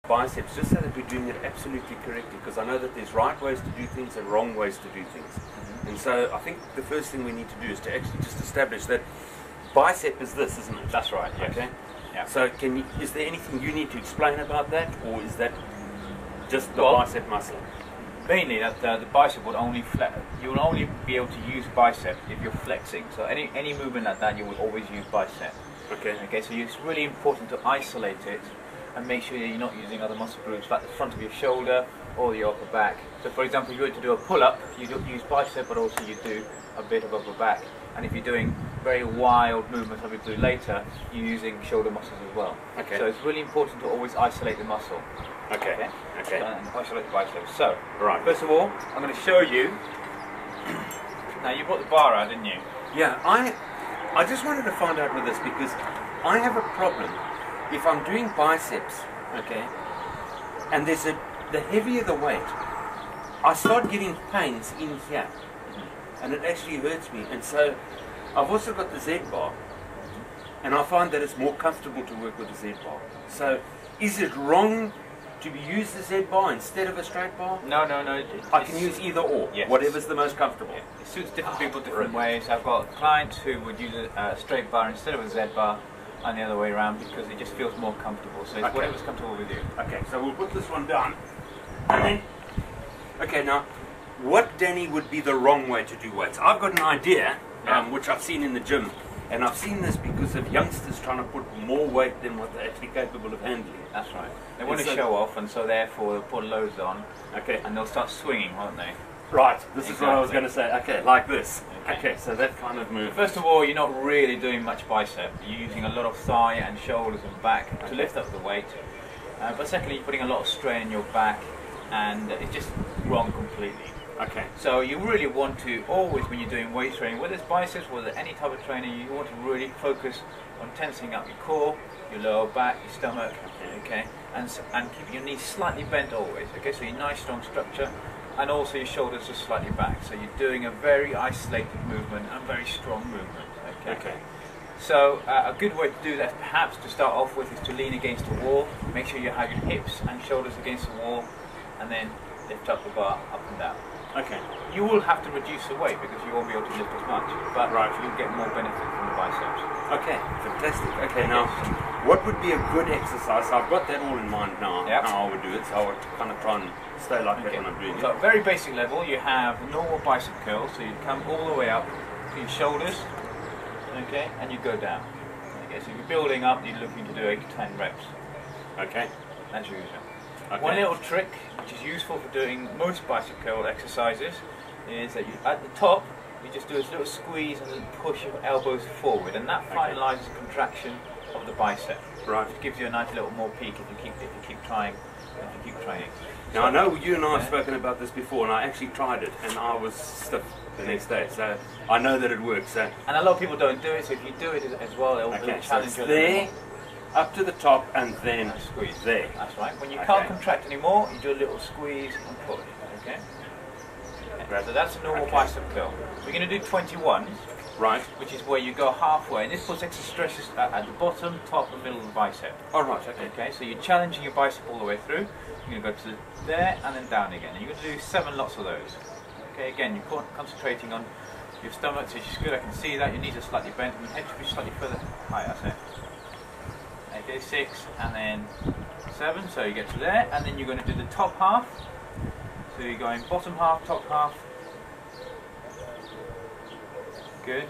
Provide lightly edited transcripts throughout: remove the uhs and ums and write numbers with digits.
biceps, just so that we're doing it absolutely correctly, because I know that there's right ways to do things and wrong ways to do things. And so I think the first thing we need to do is to actually just establish that bicep is this, isn't it? That's right, yes. Okay. Yeah. So is there anything you need to explain about that, or is that just the bicep muscle? Mainly that the bicep would only you will only be able to use bicep if you're flexing. So any movement like that, you will always use bicep. Okay. Okay, so it's really important to isolate it and make sure that you're not using other muscle groups like the front of your shoulder or your upper back. So for example, if you were to do a pull-up, you don't use bicep, but also you do a bit of upper back. And if you're doing very wild movements like we do later, you're using shoulder muscles as well. Okay. So it's really important to always isolate the muscle. Okay. Okay. And isolate the biceps. So, right. First of all, I'm going to show you. Now you brought the bar out, didn't you? Yeah, I just wanted to find out with this because I have a problem if I'm doing biceps, okay, and the heavier the weight, I start getting pains in here, and it actually hurts me. And so I've also got the Z bar, and I find that it's more comfortable to work with the Z bar. So is it wrong to use the Z bar instead of a straight bar? No. I can use either or, yes. Whatever's the most comfortable. Yeah. It suits different people different ways. I've got clients who would use a straight bar instead of a Z bar, and the other way around, because it just feels more comfortable. So it's whatever's comfortable with you. Okay, so we'll put this one down. And then, okay, now, what, Danny, would be the wrong way to do weights? I've got an idea, which I've seen in the gym, and I've seen this because of youngsters trying to put more weight than what they're actually capable of handling. That's right. They want to show off, and so therefore they'll put loads on, okay, and they'll start swinging, won't they? Right, this is what I was going to say. Okay, like this. Okay, so that kind of move. First of all, you're not really doing much bicep. You're using a lot of thigh and shoulders and back to lift up the weight. But secondly, you're putting a lot of strain in your back, and it's just wrong completely. Okay. So you really want to always, when you're doing weight training, whether it's biceps, whether any type of training, you want to really focus on tensing up your core, your lower back, your stomach, okay, and keep your knees slightly bent always. Okay, so your nice strong structure. And also your shoulders are slightly back, so you're doing a very isolated movement and very strong movement. Okay. So a good way to do that, perhaps to start off with, is to lean against the wall. Make sure you have your hips and shoulders against the wall, and then lift up the bar up and down. Okay. You will have to reduce the weight because you won't be able to lift as much, but you'll get more benefit from the biceps. Okay, fantastic. Okay, now what would be a good exercise? So I've got that all in mind now, how I would do it, so I would kind of try and stay like that when I'm doing it. So at very basic level, you have normal bicep curls, so you come all the way up to your shoulders, okay, and you go down. Okay, so you're building up, you're looking to do 8 to 10 reps. Okay. As usual. Okay. One little trick, which is useful for doing most bicep curl exercises, is that you, at the top, you just do a little squeeze and then push your elbows forward, and that finalises the contraction of the bicep. Right. It gives you a nice little more peak if you keep trying, if you keep training. Now I know you and I have spoken about this before, and I actually tried it, and I was stiff the next day. So I know that it works. So. And a lot of people don't do it, so if you do it as well, it'll challenge you. There, up to the top, and then squeeze. There. That's right. When you can't contract anymore, you do a little squeeze and push. Okay. So that's a normal bicep curl. We're going to do 21s. Right. Which is where you go halfway, and this puts extra stresses at the bottom, top, and middle of the bicep. Oh, right. Okay. Okay. So you're challenging your bicep all the way through. You're going to go to there and then down again. And you're going to do 7 lots of those. Okay. Again, you're concentrating on your stomach, which is good. I can see that your knees are slightly bent, and your head should be slightly further higher. That's it. Okay. 6 and then 7. So you get to there, and then you're going to do the top half. So you're going bottom half, top half. Good.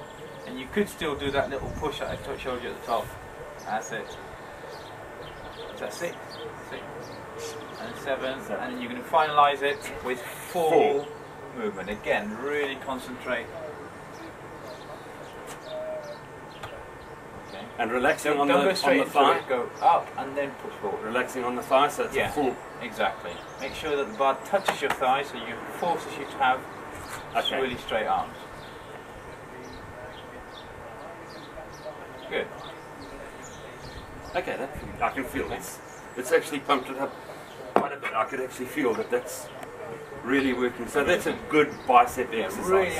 And you could still do that little push that I showed you at the top. That's it. Is that 6? 6. And 7. And then you're going to finalise it with full movement. Again, really concentrate. Okay. And relaxing on don't the go straight on the thigh. Go up and then push forward. Relaxing on the thigh, so it's a full. Exactly. Make sure that the bar touches your thigh, so you forces you to have really straight arms. Good. Okay, I can feel this. It's actually pumped it up quite a bit. I could actually feel that that's really working. So that's a good bicep exercise. Really